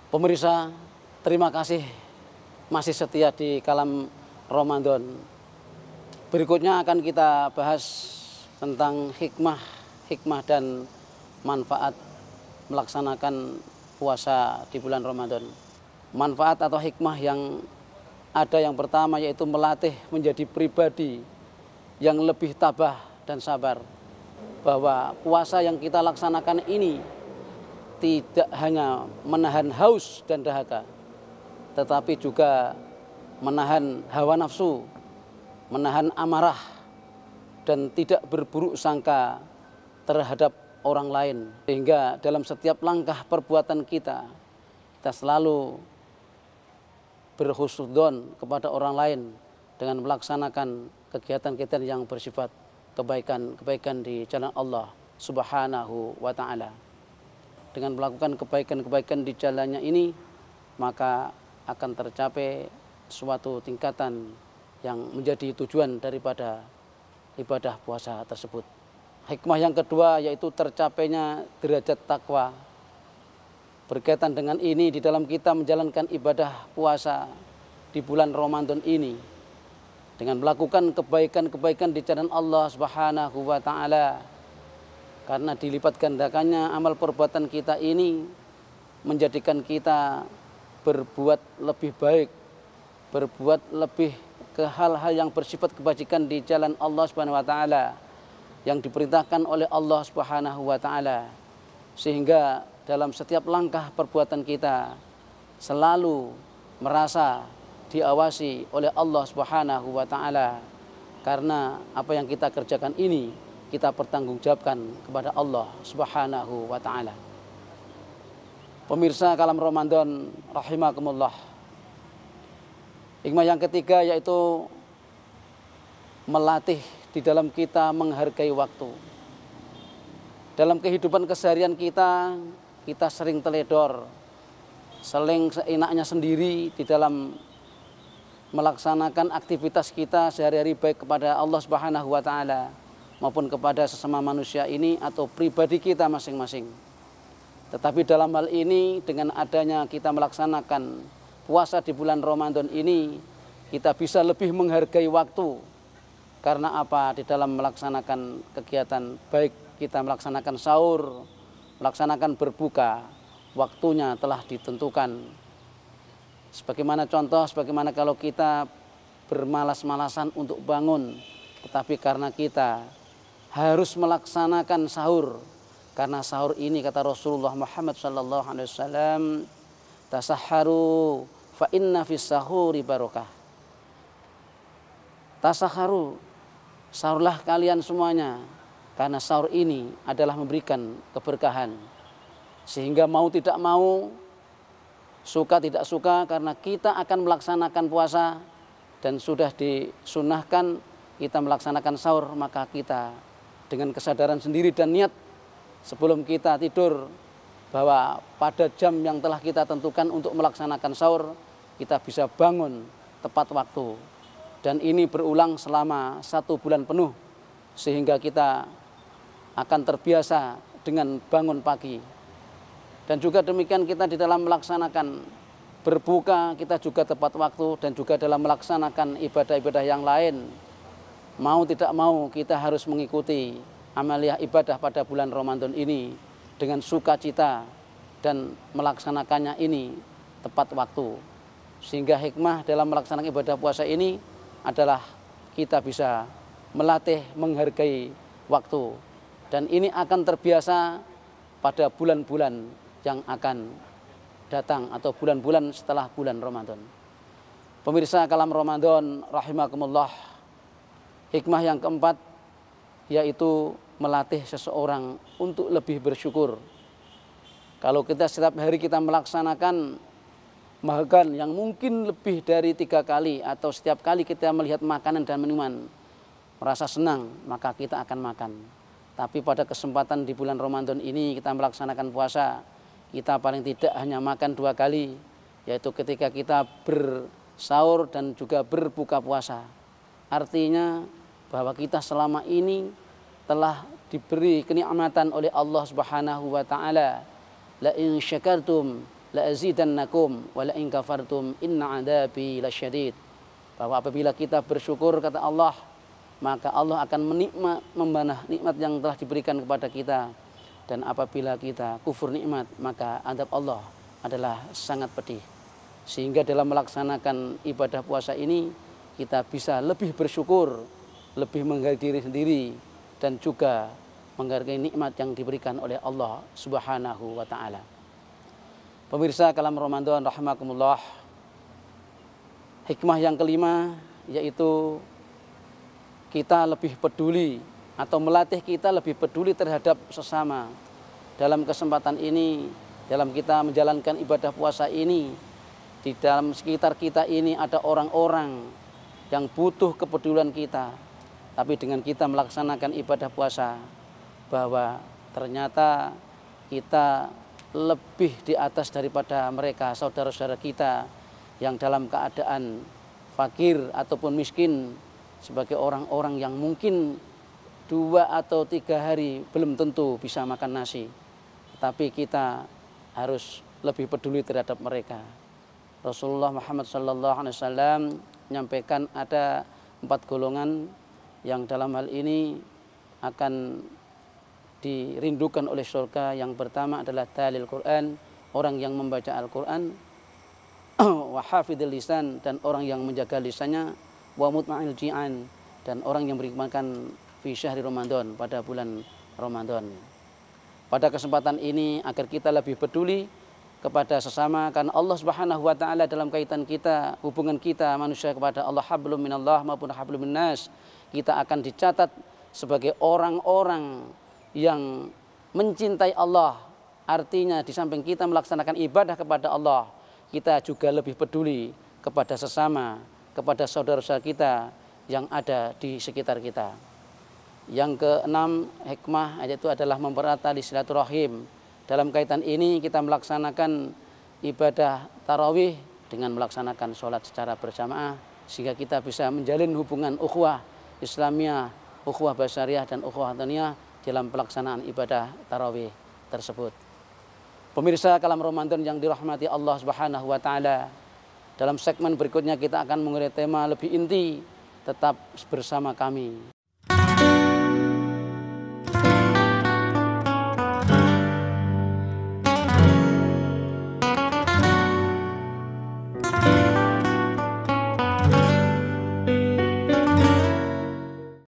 Pemirsa, terima kasih masih setia di Kalam Ramadan. Berikutnya akan kita bahas tentang hikmah dan manfaat melaksanakan puasa di bulan Ramadan. Manfaat atau hikmah yang ada yang pertama yaitu melatih menjadi pribadi yang lebih tabah dan sabar. Bahwa puasa yang kita laksanakan ini tidak hanya menahan haus dan dahaga, tetapi juga menahan hawa nafsu, menahan amarah, dan tidak berburuk sangka terhadap orang lain. Sehingga dalam setiap langkah perbuatan kita selalu berhusnudzon kepada orang lain dengan melaksanakan kegiatan-kegiatan yang bersifat kebaikan di jalan Allah Subhanahu wa Ta'ala. Dengan melakukan kebaikan di jalannya ini, maka akan tercapai suatu tingkatan yang menjadi tujuan daripada ibadah puasa tersebut. Hikmah yang kedua yaitu tercapainya derajat takwa. Berkaitan dengan ini, di dalam kita menjalankan ibadah puasa di bulan Ramadan ini, dengan melakukan kebaikan di jalan Allah Subhanahu wa Ta'ala, karena dilipat gandakannya amal perbuatan kita ini menjadikan kita berbuat lebih baik, berbuat lebih ke hal-hal yang bersifat kebajikan di jalan Allah Subhanahu wa Ta'ala yang diperintahkan oleh Allah Subhanahu wa Ta'ala. Sehingga dalam setiap langkah perbuatan kita selalu merasa diawasi oleh Allah Subhanahu wa Ta'ala, karena apa yang kita kerjakan ini kita pertanggungjawabkan kepada Allah Subhanahu wa Ta'ala. Pemirsa Kalam Ramadan rahimakumullah. Hikmah yang ketiga yaitu melatih di dalam kita menghargai waktu. Dalam kehidupan keseharian kita sering teledor, sering seenaknya sendiri di dalam melaksanakan aktivitas kita sehari-hari, baik kepada Allah Subhanahu wa Ta'ala maupun kepada sesama manusia ini atau pribadi kita masing-masing. Tetapi dalam hal ini, dengan adanya kita melaksanakan puasa di bulan Ramadan ini, kita bisa lebih menghargai waktu. Karena apa? Di dalam melaksanakan kegiatan, baik kita melaksanakan sahur, melaksanakan berbuka, waktunya telah ditentukan. Sebagaimana kalau kita bermalas-malasan untuk bangun, tetapi karena kita harus melaksanakan sahur, karena sahur ini kata Rasulullah Muhammad sallallahu alaihi wasallam, tasahharu fa inna fis sahuri barakah. Tasahharu, sahurlah kalian semuanya, karena sahur ini adalah memberikan keberkahan. Sehingga mau tidak mau, suka tidak suka, karena kita akan melaksanakan puasa dan sudah disunahkan kita melaksanakan sahur, maka kita dengan kesadaran sendiri dan niat sebelum kita tidur bahwa pada jam yang telah kita tentukan untuk melaksanakan sahur, kita bisa bangun tepat waktu. Dan ini berulang selama 1 bulan penuh, sehingga kita akan terbiasa dengan bangun pagi. Dan juga demikian kita di dalam melaksanakan berbuka, kita juga tepat waktu, dan juga dalam melaksanakan ibadah-ibadah yang lain, mau tidak mau kita harus mengikuti amaliyah ibadah pada bulan Ramadan ini dengan sukacita dan melaksanakannya ini tepat waktu. Sehingga hikmah dalam melaksanakan ibadah puasa ini adalah kita bisa melatih menghargai waktu. Dan ini akan terbiasa pada bulan-bulan yang akan datang atau bulan-bulan setelah bulan Ramadan. Pemirsa Kalam Ramadan rahimakumullah. Hikmah yang keempat yaitu melatih seseorang untuk lebih bersyukur. Kalau kita setiap hari kita melaksanakan makan yang mungkin lebih dari 3 kali, atau setiap kali kita melihat makanan dan minuman merasa senang, maka kita akan makan. Tapi pada kesempatan di bulan Ramadan ini kita melaksanakan puasa, kita paling tidak hanya makan 2 kali, yaitu ketika kita bersahur dan juga berbuka puasa. Artinya bahwa kita selama ini telah diberi kenikmatan oleh Allah Subhanahu wa Ta'ala. La in syakartum la azidannakum wa la in kafartum inna adzabi lasyadid. Bahwa apabila kita bersyukur, kata Allah, maka Allah akan membanah nikmat yang telah diberikan kepada kita. Dan apabila kita kufur nikmat, maka azab Allah adalah sangat pedih. Sehingga dalam melaksanakan ibadah puasa ini, kita bisa lebih bersyukur, lebih menghargai diri sendiri, dan juga menghargai nikmat yang diberikan oleh Allah Subhanahu wa ta'ala. Pemirsa kalam Ramadan rahimakumullah, hikmah yang kelima yaitu kita lebih peduli atau melatih kita lebih peduli terhadap sesama. Dalam kesempatan ini, dalam kita menjalankan ibadah puasa ini, di dalam sekitar kita ini ada orang-orang yang butuh kepedulian kita. Tapi dengan kita melaksanakan ibadah puasa, bahwa ternyata kita lebih di atas daripada mereka, saudara-saudara kita yang dalam keadaan fakir ataupun miskin, sebagai orang-orang yang mungkin 2 atau 3 hari belum tentu bisa makan nasi. Tapi kita harus lebih peduli terhadap mereka. Rasulullah Muhammad SAW menyampaikan ada 4 golongan yang dalam hal ini akan dirindukan oleh surga. Yang pertama adalah talil Quran, orang yang membaca Al-Quran, wa hafidhil lisan, dan orang yang menjaga lisannya, wa mutma'il ji'an, dan orang yang beri makan fi syahri Ramadan, pada bulan Ramadan. Pada kesempatan ini agar kita lebih peduli kepada sesama, karena Allah Subhanahu wa ta'ala dalam kaitan kita, hubungan kita manusia kepada Allah, hablum minallah maupun hablum minnas, kita akan dicatat sebagai orang-orang yang mencintai Allah. Artinya di samping kita melaksanakan ibadah kepada Allah, kita juga lebih peduli kepada sesama, kepada saudara-saudara kita yang ada di sekitar kita. Yang keenam hikmah yaitu adalah mempererat tali silaturahim. Dalam kaitan ini kita melaksanakan ibadah tarawih dengan melaksanakan sholat secara berjamaah, sehingga kita bisa menjalin hubungan ukhuwah Islamiyah, ukhuwah basyariah, dan ukhuwah hataniyah dalam pelaksanaan ibadah tarawih tersebut. Pemirsa kalam Ramadan yang dirahmati Allah Subhanahu wa ta'ala, dalam segmen berikutnya kita akan mengurai tema lebih inti. Tetap bersama kami.